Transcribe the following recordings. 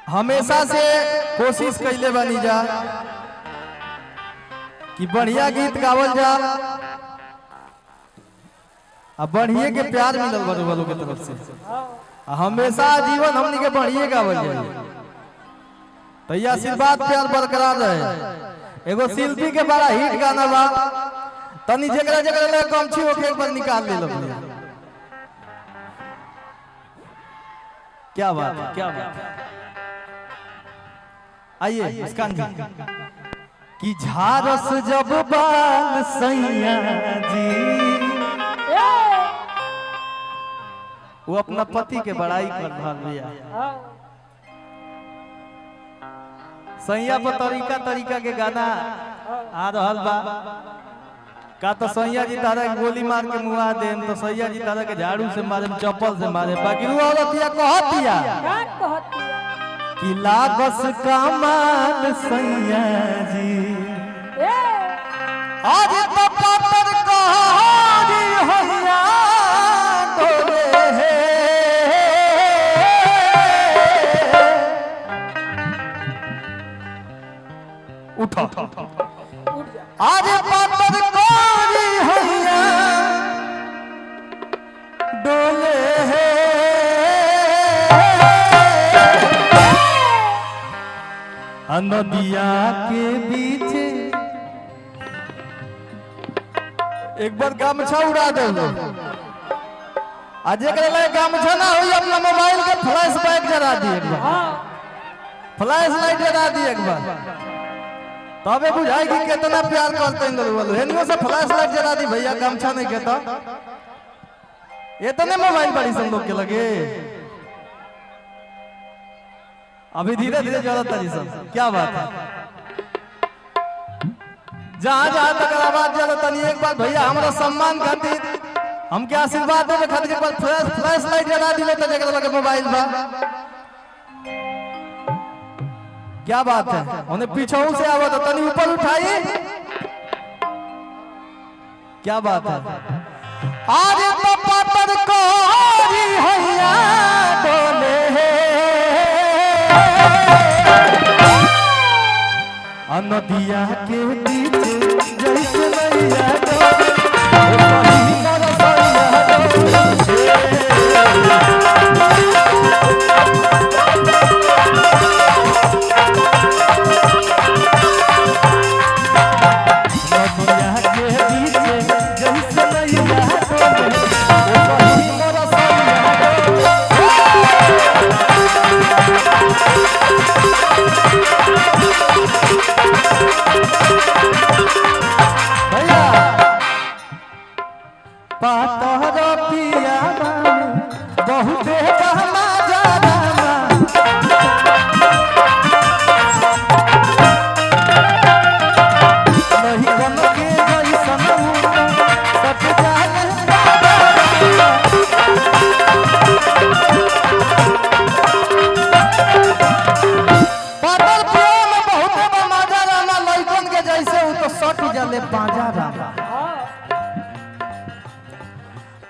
हमेशा से कोशिश कैले बनी जा कि बढ़िया गीत गावल जा, अब बढ़िया के प्यार मिलल बड़ू के तरफ से, हमेशा जीवन हमनी के बढ़िया गावल जाए, तो यह आशीर्वाद प्यार बरकरार रहे। एगो शिल्पी के बड़ा हिट गाना बा, तनी जगह जगह ले कमछी होके एक बार निकाल ले लो। क्या बात है, क्या बात है। आइए मुस्कान जी कि झारस जब बाल सैया जी, वो अपना पति के बड़ाई कर रहा भैया, सैया पर तरीका तरीका के गाना आ रहा बा। का तो सैया जी तारा के गोली मार के मुआ दे, तो सैया जी तारा के झाड़ू से मारे, चप्पल से मारे, बाकी वो औरतिया कहतिया कि लागस कमाल सैया जी, आज तो पापर कहानी हैया डोले है, उठा आज पापर कहानी हैया डोले है, नदिया के बीच एक बार गमछा उड़ा दो, आज एक गमछा ना हो अपना मोबाइल के फ्लैश बैक जला दी, एक बार फ्लैश लाइट जला दी एक बार, तबे बुझाई कि कितना प्यार करते हैं। हेनियो से फ्लैश लाइट जला दी भैया, गमछा नहीं कहता, इतने मोबाइल बड़ी सब लोग के लगे, अभी धीरे धीरे जरूरत है सब। क्या बात है, जहां जहां तक आवाज जरूरत है, एक बार भैया हमारा सम्मान खातिर हम क्या आशीर्वाद देवे खातिर एक बार फ्लैश लाइट जला दिले तो जगह लगे मोबाइल बा। क्या बात है, उन्हें पीछे से आवत तो तनी ऊपर उठाई। क्या बात है, आज तो पापर को हैया डोले नदिया के बीच जैसे नैया डोले,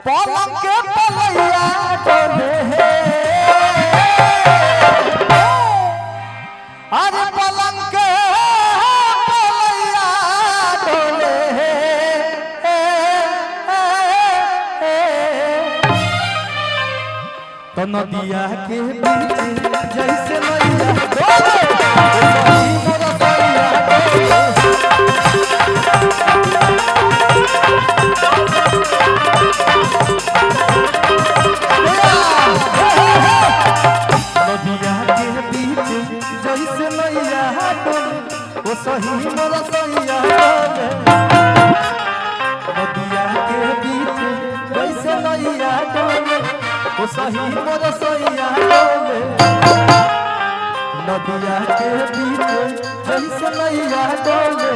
पलंग के पलैया डोले है, अरे पलंग के पलैया डोले है, तो नदिया के बीच जैसे नैया डोले, सही मोरा सैया डोले, नदिया के बीच जैसे नैया डोले, ओ सही मोरा सैया डोले, नदिया के बीच जैसे नैया डोले, ओ सही मोरा सैया डोले, नदिया के बीच जैसे नैया डोले।